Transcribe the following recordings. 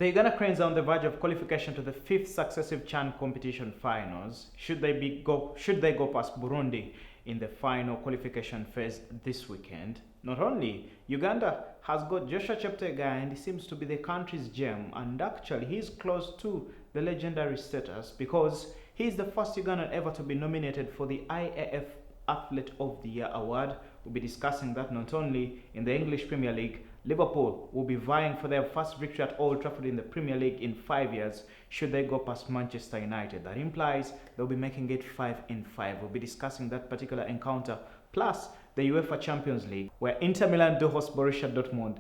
The Uganda Cranes are on the verge of qualification to the 5th successive CHAN competition finals. Should they go past Burundi in the final qualification phase this weekend? Not only, Uganda has got Joshua Cheptegei, and he seems to be the country's gem, and actually he's close to the legendary status because he's the first Ugandan ever to be nominated for the IAF Athlete of the Year award. We'll be discussing that not only in the English Premier League. Liverpool will be vying for their first victory at Old Trafford in the Premier League in 5 years should they go past Manchester United. That implies they'll be making it 5 in 5. We'll be discussing that particular encounter, plus the UEFA Champions League, where Inter Milan do host Borussia Dortmund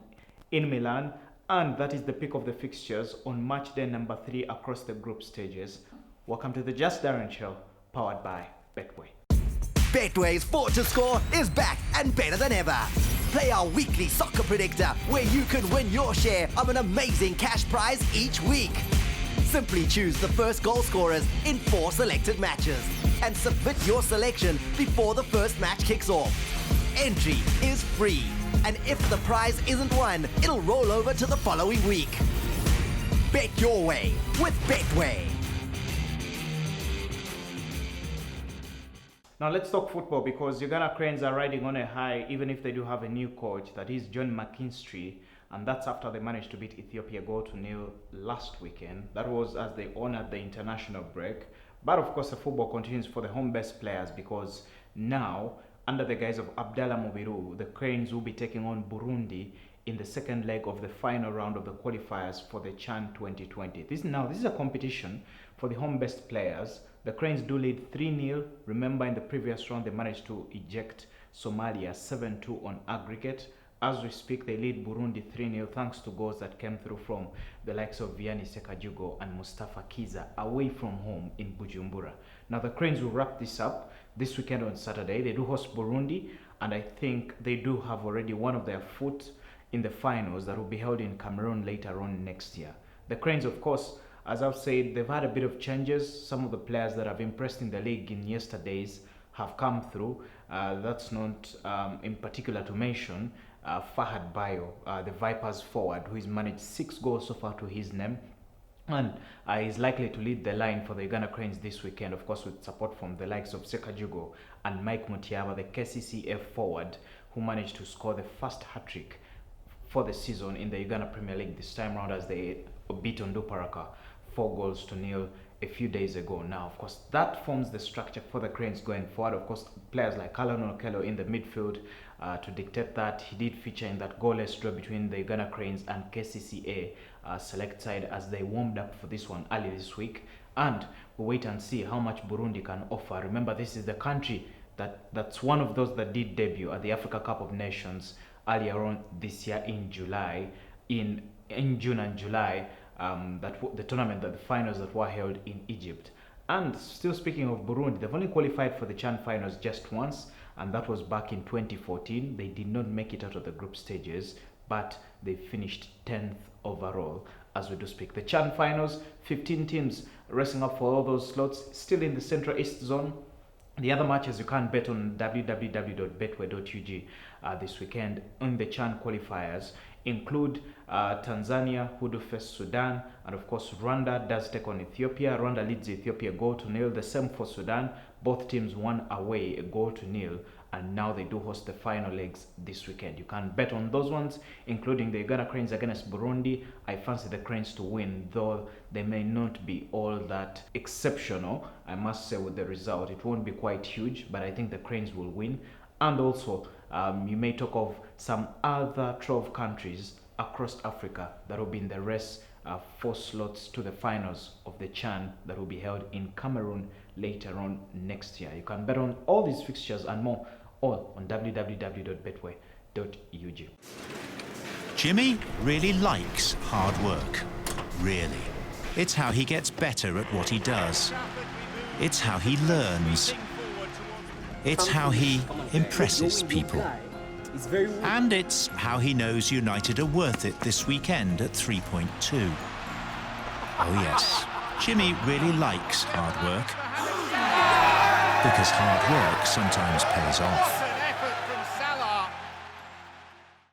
in Milan, and that is the pick of the fixtures on match day number 3 across the group stages. Welcome to the Just Darren Show, powered by Betway. Betway's Fought to Score is back and better than ever. Play our weekly soccer predictor where you can win your share of an amazing cash prize each week. Simply choose the first goal scorers in 4 selected matches and submit your selection before the first match kicks off. Entry is free, and if the prize isn't won, it'll roll over to the following week. Bet your way with Betway. Now let's talk football, because Uganda Cranes are riding on a high, even if they do have a new coach, that is John McKinstry, and that's after they managed to beat Ethiopia 0-0 last weekend. That was as they honored the international break. But of course the football continues for the home-based players, because now, under the guise of Abdallah Mubiru, the Cranes will be taking on Burundi in the second leg of the final round of the qualifiers for the CHAN 2020. This is a competition for the home-based players. The Cranes do lead 3-0. Remember, in the previous round, they managed to eject Somalia 7-2 on aggregate. As we speak, they lead Burundi 3-0 thanks to goals that came through from the likes of Vianney Sekajugo and Mustafa Kiza away from home in Bujumbura. Now, the Cranes will wrap this up this weekend on Saturday. They do host Burundi, and I think they do have already one of their foot in the finals that will be held in Cameroon later on next year. The Cranes, of course, as I've said, they've had a bit of changes. Some of the players that have impressed in the league in yesterday's have come through. That's not in particular to mention Fahad Bayo, the Vipers forward, who has managed 6 goals so far to his name, and is likely to lead the line for the Uganda Cranes this weekend, of course with support from the likes of Sekajugo and Mike Mutiaba, the KCCF forward, who managed to score the first hat-trick for the season in the Uganda Premier League this time round as they beat Onduparaka 4-0 a few days ago. Now, of course, that forms the structure for the Cranes going forward. Of course, players like Allan in the midfield to dictate that. He did feature in that goalless draw between the Uganda Cranes and KCCA select side as they warmed up for this one early this week. And we'll wait and see how much Burundi can offer. Remember, this is the country that's one of those that did debut at the Africa Cup of Nations earlier on this year in July, in June and July. The tournament, the finals that were held in Egypt. And still speaking of Burundi, they've only qualified for the CHAN finals just once, and that was back in 2014. They did not make it out of the group stages, but they finished 10th overall as we do speak. The CHAN finals, 15 teams racing up for all those slots, still in the Central East zone. The other matches you can bet on www.betway.ug this weekend on the CHAN qualifiers include Tanzania, who do face Sudan, and of course Rwanda does take on Ethiopia. Rwanda leads Ethiopia 0-0. The same for Sudan. Both teams won away 0-0, and now they do host the final legs this weekend. You can bet on those ones, including the Uganda Cranes against Burundi. I fancy the Cranes to win, though they may not be all that exceptional. I must say with the result, it won't be quite huge, but I think the Cranes will win. And also, you may talk of some other 12 countries across Africa that will be in the race for slots to the finals of the CHAN that will be held in Cameroon later on next year. You can bet on all these fixtures and more, all on www.betway.ug. Jimmy really likes hard work. Really. It's how he gets better at what he does. It's how he learns. It's how he impresses people. And it's how he knows United are worth it this weekend at 3.2. Oh yes, Jimmy really likes hard work. Because hard work sometimes pays off.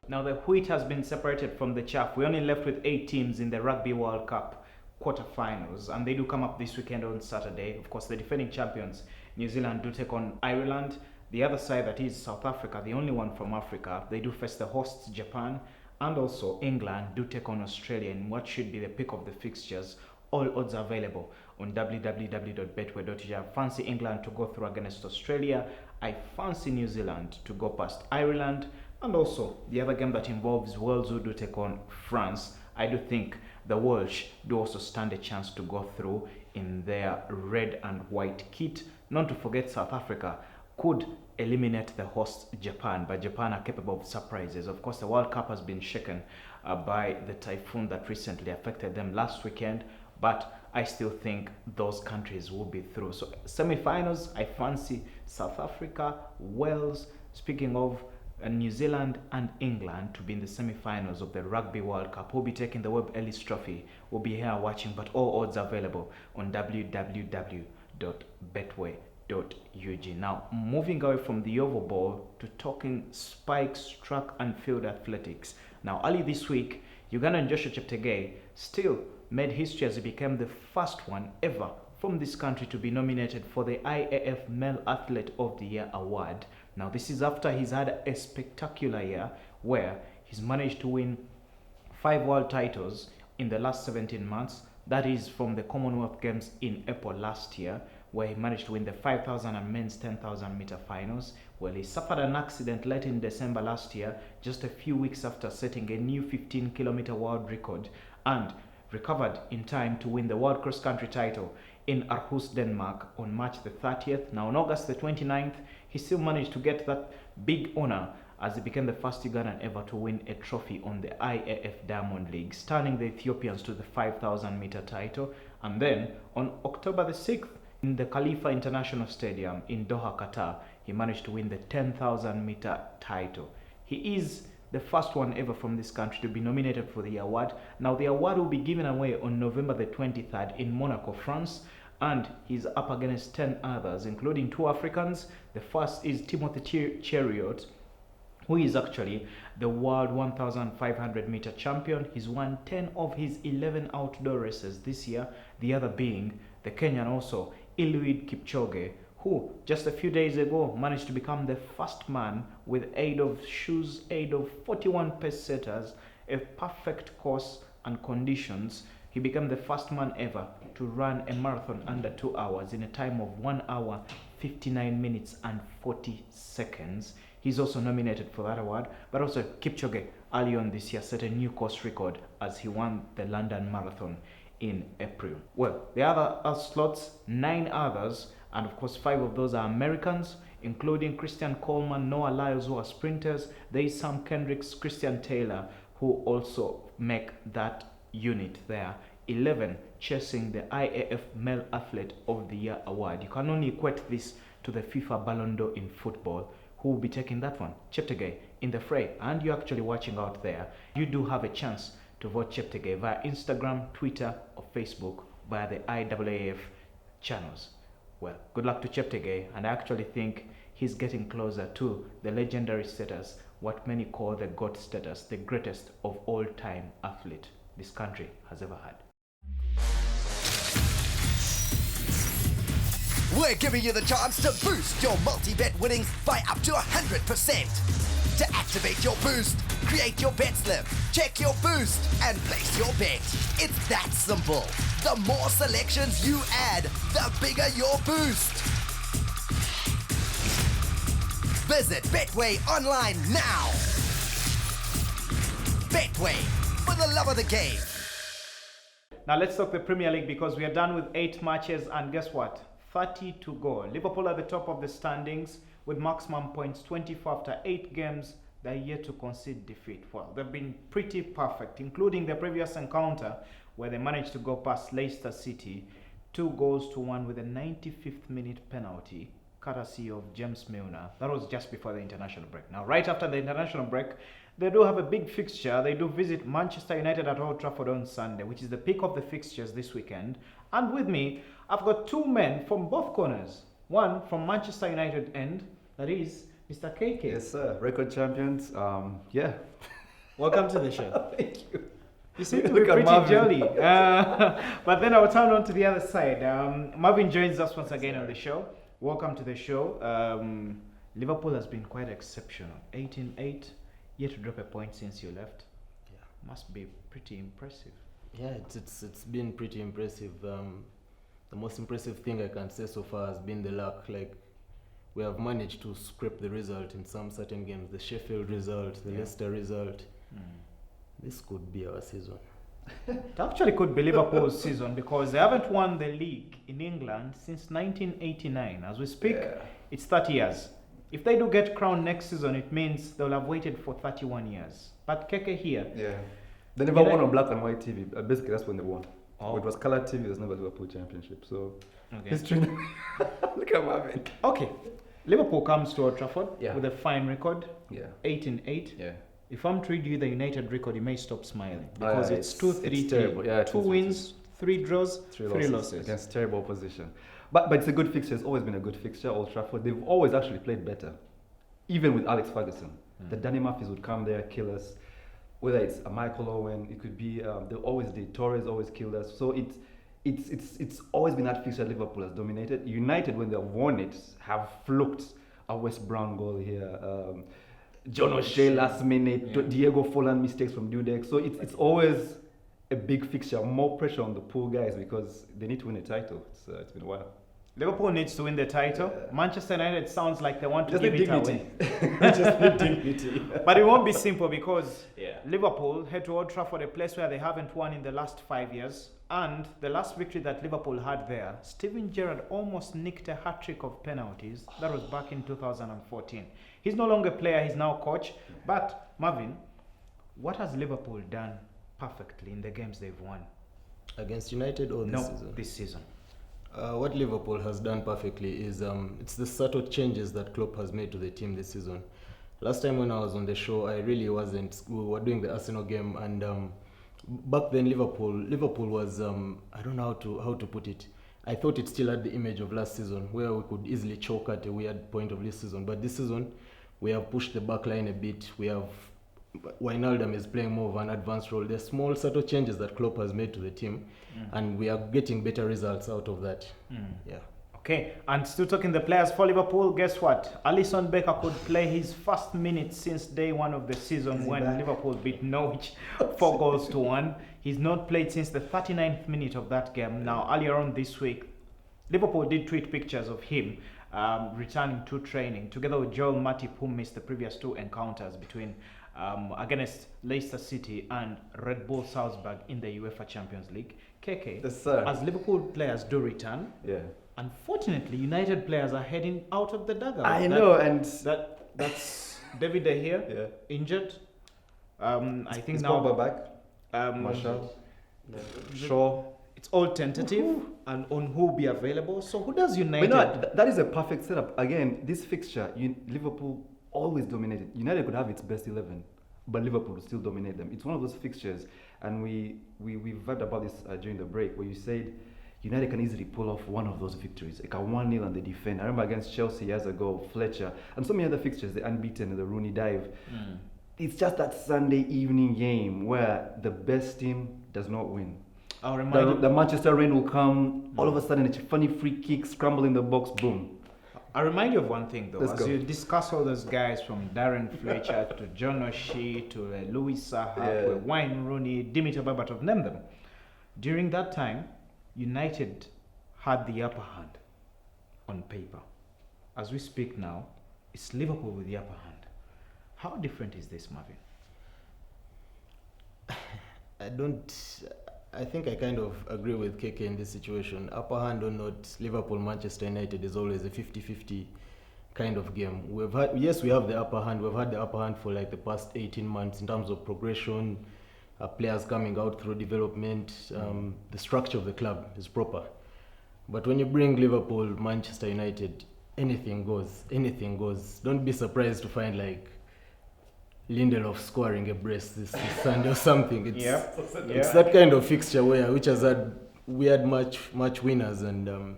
Now the wheat has been separated from the chaff. We're only left with 8 teams in the Rugby World Cup quarterfinals, and they do come up this weekend on Saturday. Of course, the defending champions, New Zealand, do take on Ireland. The other side, that is South Africa, the only one from Africa, they do face the hosts, Japan, and also England do take on Australia in what should be the pick of the fixtures. All odds are available on www.betway.gg. I fancy England to go through against Australia. I fancy New Zealand to go past Ireland. And also the other game that involves Wales, who do take on France. I do think the Welsh do also stand a chance to go through in their red and white kit. Not to forget, South Africa could eliminate the host Japan, but Japan are capable of surprises. Of course, the World Cup has been shaken by the typhoon that recently affected them last weekend, but I still think those countries will be through. So semi-finals, I fancy South Africa, Wales, speaking of New Zealand and England to be in the semi-finals of the Rugby World Cup. We'll be taking the Webb Ellis Trophy. We'll be here watching, but all odds are available on www.betway.ug. Now, moving away from the oval ball to talking spikes, track and field athletics. Now, early this week, Ugandan Joshua Cheptegei still made history as he became the first one ever from this country to be nominated for the IAF Male Athlete of the Year award. Now, this is after he's had a spectacular year where he's managed to win 5 world titles in the last 17 months. That is from the Commonwealth Games in April last year, where he managed to win the 5,000 and men's 10,000 meter finals. Well, he suffered an accident late in December last year, just a few weeks after setting a new 15-kilometer world record, and recovered in time to win the World Cross Country title in Aarhus, Denmark on March the 30th. Now on August the 29th, he still managed to get that big honor as he became the first Ugandan ever to win a trophy on the IAF Diamond League, stunning the Ethiopians to the 5,000 meter title. And then on October the 6th, in the Khalifa International Stadium in Doha, Qatar, he managed to win the 10,000 meter title. He is the first one ever from this country to be nominated for the award. Now, the award will be given away on November the 23rd in Monaco, France, and he's up against 10 others, including 2 Africans. The first is Timothy Cheruiyot, who is actually the world 1,500 meter champion. He's won 10 of his 11 outdoor races this year, the other being the Kenyan also, Eliud Kipchoge, who just a few days ago managed to become the first man with aid of 41 pace setters, a perfect course and conditions. He became the first man ever to run a marathon under 2 hours in a time of 1 hour, 59 minutes and 40 seconds. He's also nominated for that award, but also Kipchoge early on this year set a new course record as he won the London Marathon in April. Well, the other slots, 9 others, and of course 5 of those are Americans, including Christian Coleman, Noah Lyles, who are sprinters. There is Sam Kendricks, Christian Taylor, who also make that unit there. 11 chasing the IAF Male Athlete of the Year award. You can only equate this to the FIFA Ballon d'Or in football. Who will be taking that one? Cheptegei in the fray. And you're actually watching out there. You do have a chance to vote Cheptegei via Instagram, Twitter, or Facebook via the IAAF channels. Well, good luck to Cheptegei, and I actually think he's getting closer to the legendary status, what many call the GOAT status, the greatest of all time athlete this country has ever had. We're giving you the chance to boost your multi-bet winnings by up to 100%. To activate your boost, create your bet slip, check your boost, and place your bet. It's that simple. The more selections you add, the bigger your boost. Visit Betway online now. Betway, for the love of the game. Now let's talk the Premier League, because we are done with 8 matches, and guess what? 30 to go. Liverpool at the top of the standings with maximum points, 24 after 8 games. They're yet to concede defeat. Well, they've been pretty perfect, including the previous encounter where they managed to go past Leicester City 2-1 with a 95th minute penalty, courtesy of James Milner. That was just before the international break. Now, right after the international break, they do have a big fixture. They do visit Manchester United at Old Trafford on Sunday, which is the peak of the fixtures this weekend. And with me, I've got 2 men from both corners. One from Manchester United end, that is Mr. KK. Yes, sir. Record champions. Yeah. Welcome to the show. Thank you. You seem to be pretty jolly. But then I'll turn on to the other side. Marvin joins us once again on the show. Welcome to the show. Liverpool has been quite exceptional. 18-8, yet to drop a point since you left. Yeah. Must be pretty impressive. Yeah, it's been pretty impressive. The most impressive thing I can say so far has been the luck. Like, we have managed to scrape the result in some certain games. The Sheffield result, the Leicester result. This could be our season. It actually could be Liverpool's season because they haven't won the league in England since 1989. As we speak, it's 30 years. If they do get crowned next season, it means they'll have waited for 31 years. But Keke here. Yeah. They never won on black and white TV. Basically, that's when they won. Oh. When it was color TV, there's never Liverpool championship. So, Okay. history. Look at Marvin. Okay. Liverpool comes to Old Trafford Yeah. with a fine record, Yeah. 18-8. Yeah. If I'm to read you the United record, you may stop smiling because it's it's 2-3-3. terrible. Yeah, 2 wins, 3 draws, 3 losses. against terrible opposition. But it's a good fixture. It's always been a good fixture. Old Trafford. They've always actually played better, even with Alex Ferguson. The Danny Murphys would come there, kill us. Whether it's a Michael Owen, it could be they always did. Torres always killed us. So it's always been that fixture Liverpool has dominated. United, when they've won it, have fluked a West Brown goal here. John O'Shea last minute, Diego Forlan mistakes from Dudek. So it's always a big fixture, more pressure on the poor guys because they need to win a title. It's been a while. Liverpool needs to win the title. Manchester United sounds like they want to Just give need it dignity. away. Just need dignity. But it won't be simple because Yeah. Liverpool head to Old Trafford, a place where they haven't won in the last 5 years. And the last victory that Liverpool had there, Steven Gerrard almost nicked a hat-trick of penalties. That was back in 2014. He's no longer player, he's now coach. But, Marvin, what has Liverpool done perfectly in the games they've won? Against United or this season? This season. What Liverpool has done perfectly is it's the subtle changes that Klopp has made to the team this season. Last time when I was on the show, I really wasn't. We were doing the Arsenal game, and back then Liverpool was I don't know how to put it. I thought it still had the image of last season, where we could easily choke at a weird point of this season. But this season, we have pushed the back line a bit. We have Wijnaldum is playing more of an advanced role. There's small subtle changes that Klopp has made to the team, and we are getting better results out of that. Yeah. Okay, and still talking the players for Liverpool, guess what? Alisson Becker could play his first minutes since day one of the season when Liverpool beat Norwich 4-1. He's not played since the 39th minute of that game. Now, earlier on this week, Liverpool did tweet pictures of him returning to training together with Joel Matip, who missed the previous 2 encounters between against Leicester City and Red Bull Salzburg in the UEFA Champions League. KK, Yes, sir. as Liverpool players do return, Yeah. unfortunately, United players are heading out of the dugout. I know, and That's David De Gea injured. I think it's now Pogba back. Marshall. Shaw. it's all tentative and on who will be available. So who does But United? no, that is a perfect setup. Again, this fixture, Liverpool always dominated. United could have its best 11, but Liverpool would still dominate them. It's one of those fixtures, and we vibed about this during the break, where you said United can easily pull off one of those victories, like a 1-0 and they defend. I remember against Chelsea years ago, Fletcher, and so many other fixtures, the unbeaten, the Rooney dive. It's just that Sunday evening game where the best team does not win. I'll remind you. The Manchester rain will come, all of a sudden a funny free kick, scramble in the box, boom. I'll remind you of one thing though. Let's As go. you discuss all those guys from Darren Fletcher to John O'Shea to Louis Saha to Wayne Rooney, Dimitar Berbatov, name them. During that time, United had the upper hand on paper. As we speak now, it's Liverpool with the upper hand. How different is this, Marvin? I think I kind of agree with KK in this situation. Upper hand or not, Liverpool, Manchester United is always a 50-50 kind of game. We have the upper hand. We've had the upper hand for like the past 18 months in terms of progression, players coming out through development, the structure of the club is proper. But when you bring Liverpool, Manchester United, anything goes. Don't be surprised to find like Lindelof scoring a brace this Sunday or something. It's that kind of fixture which has had weird match winners, and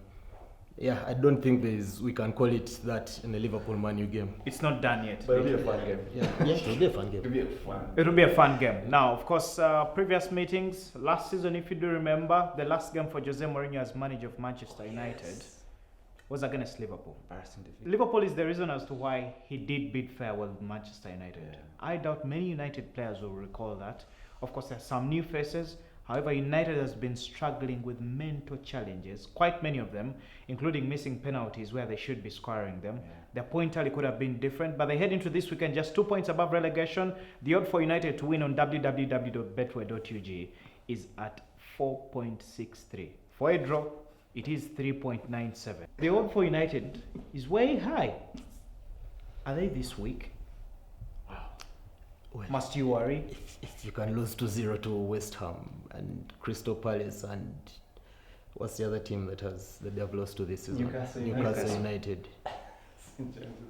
Yeah, I don't think we can call it that in a Liverpool Man U game. It's not done yet. But it'll be a fun game. Yeah, it'll be a fun game. It'll be a fun game. Now, of course, previous meetings, last season, if you do remember, the last game for Jose Mourinho as manager of Manchester United was against Liverpool. Embarrassing defeat. Liverpool is the reason as to why he did bid farewell with Manchester United. Yeah. I doubt many United players will recall that. Of course, there are some new faces. However, United has been struggling with mental challenges, quite many of them, including missing penalties where they should be scoring them. Yeah. Their point tally could have been different, but they head into this weekend just 2 points above relegation. The odd for United to win on www.betway.ug is at 4.63. For a draw, it is 3.97. The odd for United is way high. Are they this week? Well, Must you worry? if you can lose 2-0 to West Ham and Crystal Palace and what's the other team that they have lost to this season? Newcastle United.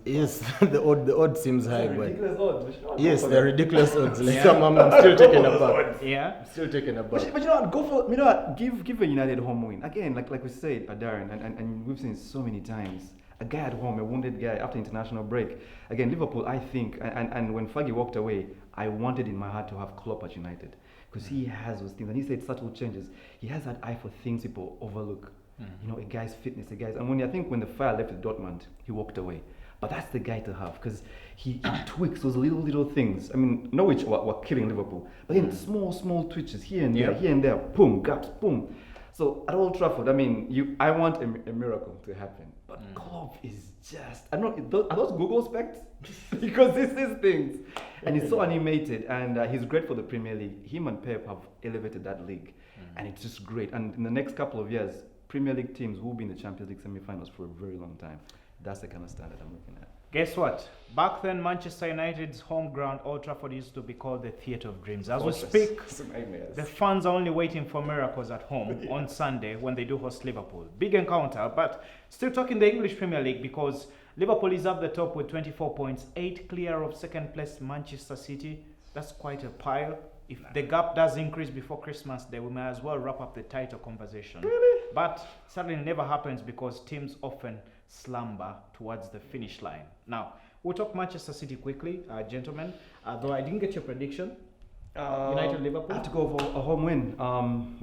Yes, the odd seems high, but Ridiculous odds. yes, they're ridiculous odds. Like Yeah. I'm still taken aback. Yeah. I'm still taken But aback. you know what? Go for you know what? Give a United home win again. Like we said, Darren, and we've seen it so many times. A guy at home, a wounded guy after international break. Again, Liverpool. I think, and when Fergie walked away, I wanted in my heart to have Klopp at United because he has those things. And he said subtle changes. He has that eye for things people overlook. You know, a guy's fitness, and when when the fire left with Dortmund, he walked away. But that's the guy to have because he tweaks those little things. I mean, Norwich were killing Liverpool, but then small twitches here and there, boom, gaps, boom. So at Old Trafford, I mean, I want a miracle to happen, but Klopp is just, I don't know, are those Google specs? Because this is things, and he's so animated, and he's great for the Premier League. Him and Pep have elevated that league, and it's just great. And in the next couple of years, Premier League teams will be in the Champions League semi-finals for a very long time. That's the kind of standard I'm looking at. Guess what? Back then, Manchester United's home ground, Old Trafford, used to be called the Theatre of Dreams. As we speak, the fans are only waiting for miracles at home on Sunday when they do host Liverpool. Big encounter, but still talking the English Premier League because Liverpool is up the top with 24 points, 8 clear of second place Manchester City. That's quite a pile. If the gap does increase before Christmas Day, we may as well wrap up the title conversation. Really? But sadly, it never happens because teams often slumber towards the finish line. Now, we'll talk Manchester City quickly, gentlemen. Though I didn't get your prediction. United Liverpool. I have to go for a home win.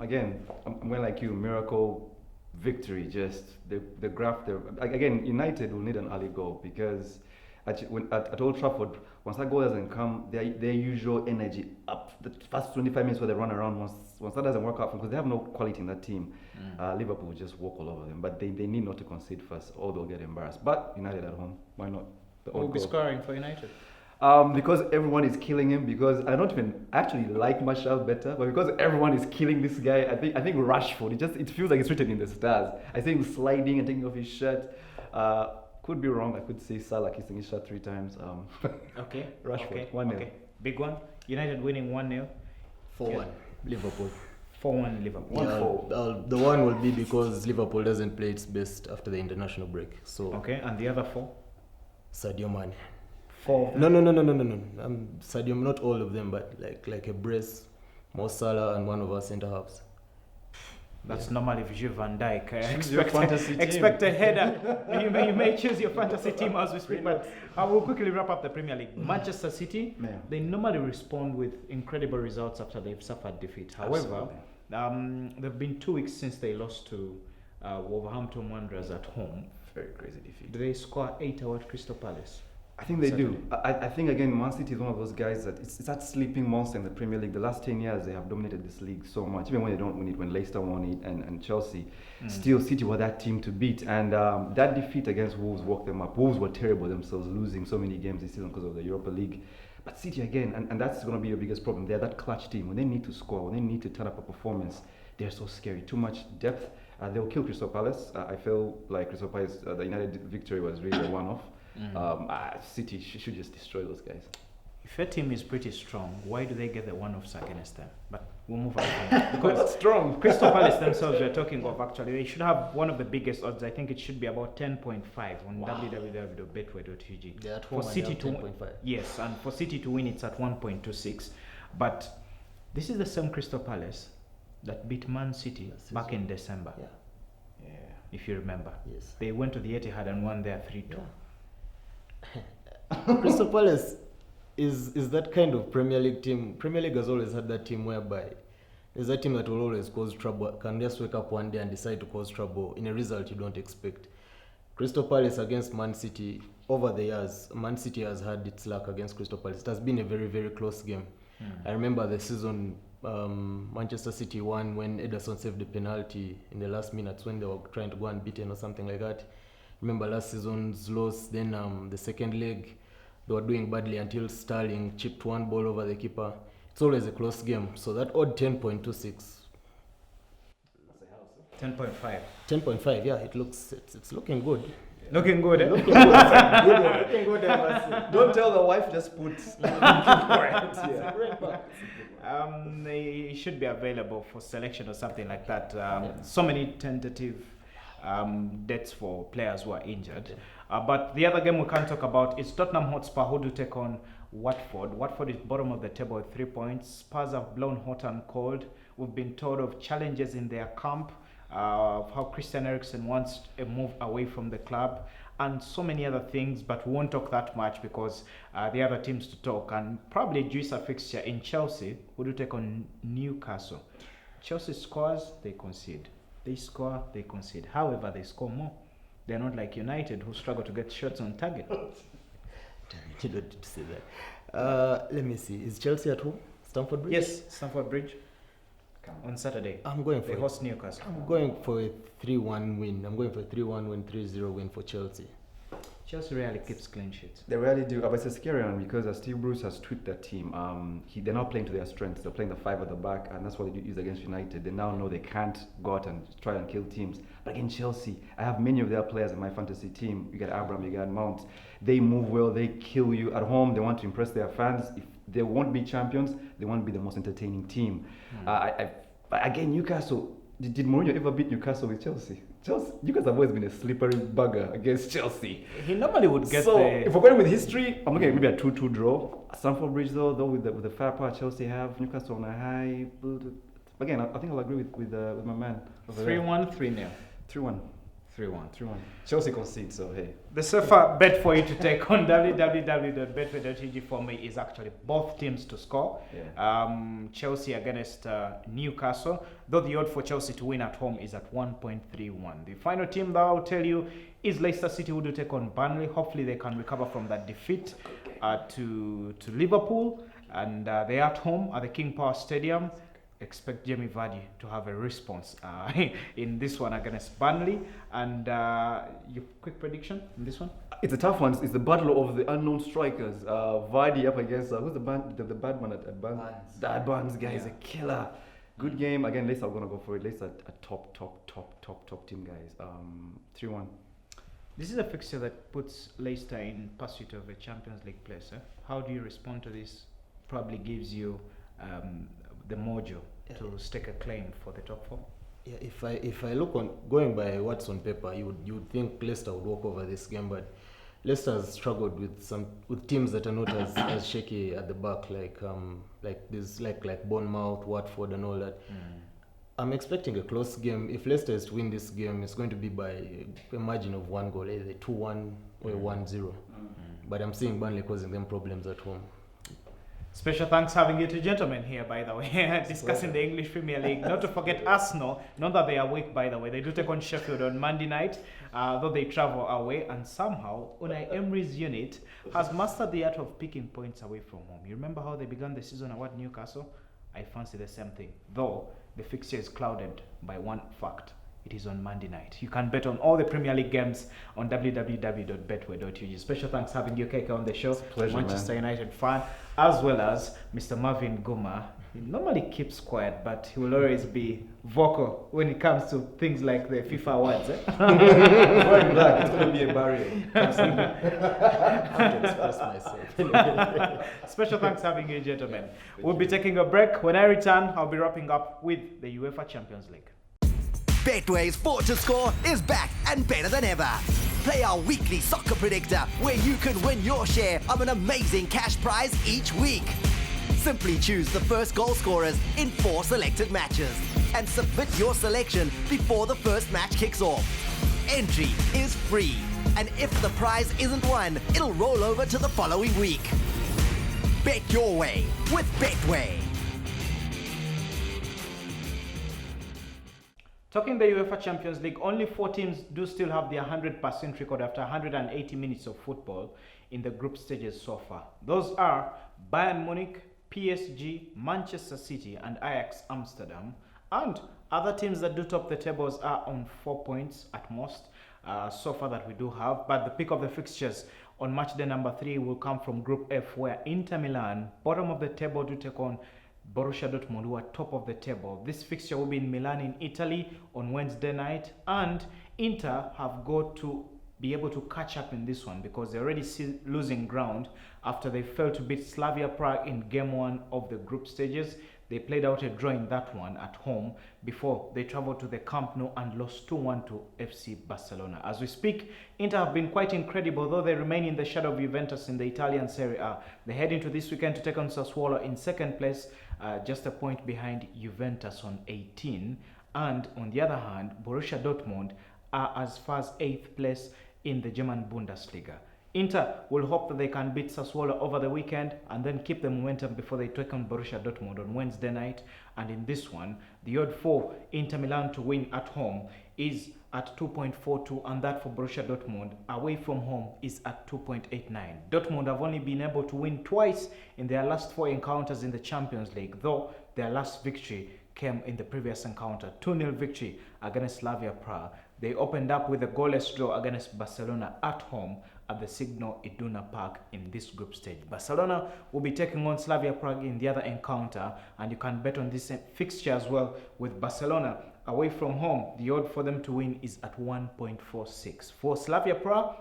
Again, I'm going like you, miracle victory. Just the graph there. Again, United will need an early goal because at Old Trafford, once that goal doesn't come, their usual energy up. The first 25 minutes where they run around, once that doesn't work out, because they have no quality in that team, Liverpool will just walk all over them. But they need not to concede first, or they'll get embarrassed. But United at home, why not? Who will be scoring for United? Because everyone is killing him. Because I don't even actually like Martial better, but because everyone is killing this guy, I think Rashford. It feels like it's written in the stars. I see him sliding and taking off his shirt. Could be wrong. I could see Salah kissing his shirt 3 times. Okay. Rashford, 1-0. Okay. Big one. United winning 1-0. 4-1 Liverpool. 4-1 Liverpool. Yeah, the one will be because Liverpool doesn't play its best after the international break. So Okay, and the other 4? Sadio Mane. 4. No. Sadio, not all of them, but like a brace, Mo Salah and one of our centre halves. That's normally Virgil van Dijk. Choose your fantasy team. Expect a header. you may choose your fantasy team as we speak. But I will quickly wrap up the Premier League. Manchester City, they normally respond with incredible results after they've suffered defeat. However, they've been 2 weeks since they lost to Wolverhampton Wanderers at home. Very crazy defeat. Do they score 8 at Crystal Palace? I think they do. I think, again, Man City is one of those guys that it's that sleeping monster in the Premier League. The last 10 years, they have dominated this league so much. Even when they don't win it, when Leicester won it and Chelsea, still City were that team to beat. And that defeat against Wolves woke them up. Wolves were terrible themselves, losing so many games this season because of the Europa League. But City, again, and that's going to be your biggest problem. They're that clutch team. When they need to score, when they need to turn up a performance, they're so scary. Too much depth. They'll kill Crystal Palace. I feel like Crystal Palace, the United victory was really a one-off. City should just destroy those guys. If your team is pretty strong, why do they get the one-offs against them? But we'll move on. Because strong. Crystal Palace themselves, we're talking of actually, they should have one of the biggest odds. I think it should be about 10.5 on www.betway.ug. They're at For home City and to 10.5. Yes, and for City to win, it's at 1.26. But this is the same Crystal Palace that beat Man City back in December. Yeah. if you remember. Yes. They went to the Etihad and won there 3-2. Crystal Palace is that kind of Premier League team. Premier League has always had that team whereby there's a team that will always cause trouble, can just wake up one day and decide to cause trouble in a result you don't expect. Crystal Palace against Man City, over the years, Man City has had its luck against Crystal Palace. It has been a very, very close game. I remember the season Manchester City won when Ederson saved the penalty in the last minutes when they were trying to go unbeaten or something like that. Remember last season's loss, then the second leg, they were doing badly until Sterling chipped one ball over the keeper. It's always a close game. So that odd 10.26. 10.5. 10.5, yeah, it's looking good. Looking good, eh? Looking good, I must say. Don't tell the wife, just put. It should be available for selection or something like that. So many tentative dates for players who are injured. But the other game we can't talk about is Tottenham Hotspur, who do take on Watford. Watford is bottom of the table with 3 points. Spurs have blown hot and cold. We've been told of challenges in their camp, of how Christian Eriksen wants a move away from the club, and so many other things, but we won't talk that much because the other teams to talk, and probably juice a fixture in Chelsea, who do take on Newcastle. Chelsea scores, they concede. They score, they concede. However, they score more. They're not like United, who struggle to get shots on target. You don't need to say that. Let me see. Is Chelsea at home? Stamford Bridge? Yes, Stamford Bridge on Saturday. I'm going They for host Newcastle. I'm going for a 3-1 win. I'm going for a 3-1 win, 3-0 win for Chelsea. Chelsea rarely keeps clean sheets. They really do. But it's a scary one because Steve Bruce has tweaked that team. They're not playing to their strengths. They're playing the 5 at the back, and that's what they use against United. They now know they can't go out and try and kill teams. But against Chelsea, I have many of their players in my fantasy team. You got Abraham, you got Mount. They move well. They kill you at home. They want to impress their fans. If they won't be champions, they want to be the most entertaining team. Again, Newcastle. Did Mourinho ever beat Newcastle with Chelsea? You guys have always been a slippery bugger against Chelsea. He normally would get so if we're going with history, I'm looking at maybe a 2-2 draw. Stamford Bridge though with the firepower Chelsea have, Newcastle on a high. Again, I think I'll agree with my man. 3-1, 3-0. 3-1. 3-1. Chelsea concede, so hey. The safer bet for you to take on www.betway.eg for me is actually both teams to score. Yeah. Chelsea against Newcastle, though the odd for Chelsea to win at home is at 1.31. The final team that I'll tell you is Leicester City, who do take on Burnley. Hopefully they can recover from that defeat to Liverpool, and they're at home at the King Power Stadium. Expect Jamie Vardy to have a response in this one against Burnley. And your quick prediction in this one? It's a tough one. It's the battle of the unknown strikers. Vardy up against who's the bad one at Barnes? That Barnes guy is a killer. Good game again. Leicester are gonna go for it. Leicester a top team, guys. 3-1. This is a fixture that puts Leicester in pursuit of a Champions League place. How do you respond to this? Probably gives you the mojo to stake a claim for the top 4. Yeah, if I look on going by what's on paper, you would think Leicester would walk over this game, but Leicester has struggled with teams that are not as shaky at the back, like Bournemouth, Watford, and all that. I'm expecting a close game. If Leicester is to win this game, it's going to be by a margin of 1 goal, either 2-1 or 1-0. But I'm seeing Burnley causing them problems at home. Special thanks having you two gentlemen here, by the way, discussing the English Premier League. Not to forget Arsenal, not that they are weak, by the way. They do take on Sheffield on Monday night, though they travel away. And somehow, Unai Emery's unit has mastered the art of picking points away from home. You remember how they began the season at Newcastle? I fancy the same thing, though the fixture is clouded by one fact. It is on Monday night. You can bet on all the Premier League games on www.betway.ug. Special thanks having you, Keke, on the show. Pleasure, Manchester United fan, as well as Mr. Marvin Guma. He normally keeps quiet, but he will always be vocal when it comes to things like the FIFA awards. Very black. It's going to be a barrier. I have to express myself. Special thanks having you, gentlemen. We'll be taking a break. When I return, I'll be wrapping up with the UEFA Champions League. Betway's Sport to Score is back and better than ever. Play our weekly soccer predictor where you can win your share of an amazing cash prize each week. Simply choose the first goal scorers in 4 selected matches and submit your selection before the first match kicks off. Entry is free. And if the prize isn't won, it'll roll over to the following week. Bet your way with Betway. Talking the UEFA Champions League, only 4 teams do still have their 100% record after 180 minutes of football in the group stages so far. Those are Bayern Munich, PSG, Manchester City and Ajax Amsterdam. And other teams that do top the tables are on 4 points at most so far that we do have. But the pick of the fixtures on match day number 3 will come from Group F, where Inter Milan, bottom of the table, do take on Borussia Dortmund, who are top of the table. This fixture will be in Milan in Italy on Wednesday night, and Inter have got to be able to catch up in this one because they're already losing ground after they failed to beat Slavia Prague in game 1 of the group stages. They played out a draw in that one at home before they traveled to the Camp Nou and lost 2-1 to FC Barcelona. As we speak, Inter have been quite incredible, though they remain in the shadow of Juventus in the Italian Serie A. They head into this weekend to take on Sassuolo in second place, just a point behind Juventus on 18. And on the other hand, Borussia Dortmund are as far as 8th place in the German Bundesliga. Inter will hope that they can beat Sassuolo over the weekend and then keep the momentum before they take on Borussia Dortmund on Wednesday night. And in this one, the odd for Inter Milan to win at home is at 2.42, and that for Borussia Dortmund away from home is at 2.89. Dortmund have only been able to win twice in their last 4 encounters in the Champions League, though their last victory came in the previous encounter, 2-0 victory against Slavia Prague. They opened up with a goalless draw against Barcelona at home at the Signal Iduna Park in this group stage. Barcelona will be taking on Slavia Prague in the other encounter, and you can bet on this fixture as well with Barcelona away from home. The odd for them to win is at 1.46. For Slavia Prague,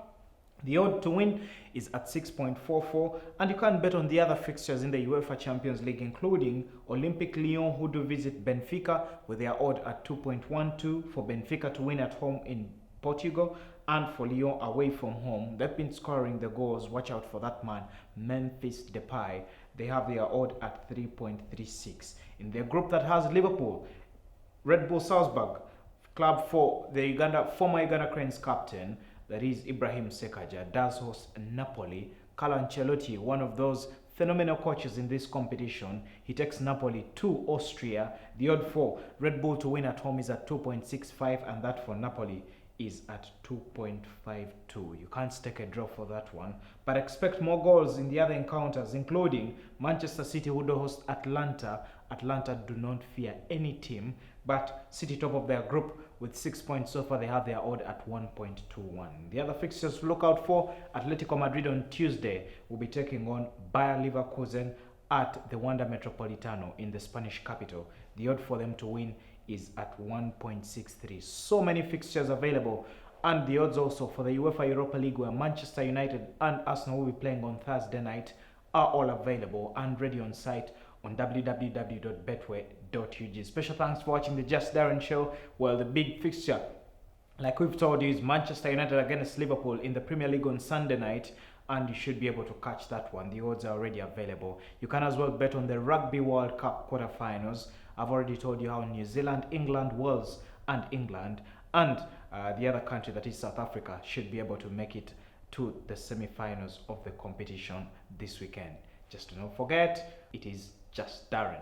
the odd to win is at 6.44, and you can bet on the other fixtures in the UEFA Champions League, including Olympique Lyon, who do visit Benfica with their odd at 2.12 for Benfica to win at home in Portugal, and for Lyon away from home. They've been scoring the goals. Watch out for that man, Memphis Depay. They have their odd at 3.36. In their group that has Liverpool, Red Bull Salzburg, club for the former Uganda Cranes captain, that is Ibrahim Sekaja, does host Napoli. Carlo Ancelotti, one of those phenomenal coaches in this competition, he takes Napoli to Austria. The odd for Red Bull to win at home is at 2.65, and that for Napoli is at 2.52. You can't stake a draw for that one, but expect more goals in the other encounters, including Manchester City, who do host Atlanta. Atlanta do not fear any team, but City top of their group with 6 points so far. They have their odd at 1.21. The other fixtures to look out for: Atletico Madrid on Tuesday will be taking on Bayer Leverkusen at the Wanda Metropolitano in the Spanish capital. The odd for them to win is at 1.63. So many fixtures available, and the odds also for the UEFA Europa League, where Manchester United and Arsenal will be playing on Thursday night, are all available and ready on site on www.betway.ug. Special thanks for watching the Just Darren show. Well, the big fixture, like we've told you, is Manchester United against Liverpool in the Premier League on Sunday night, and you should be able to catch that one. The odds are already available. You can as well bet on the Rugby World Cup quarterfinals. I've already told you how New Zealand, England, Wales and England, and the other country, that is South Africa, should be able to make it to the semi-finals of the competition this weekend. Just do not forget, it is Just Darren.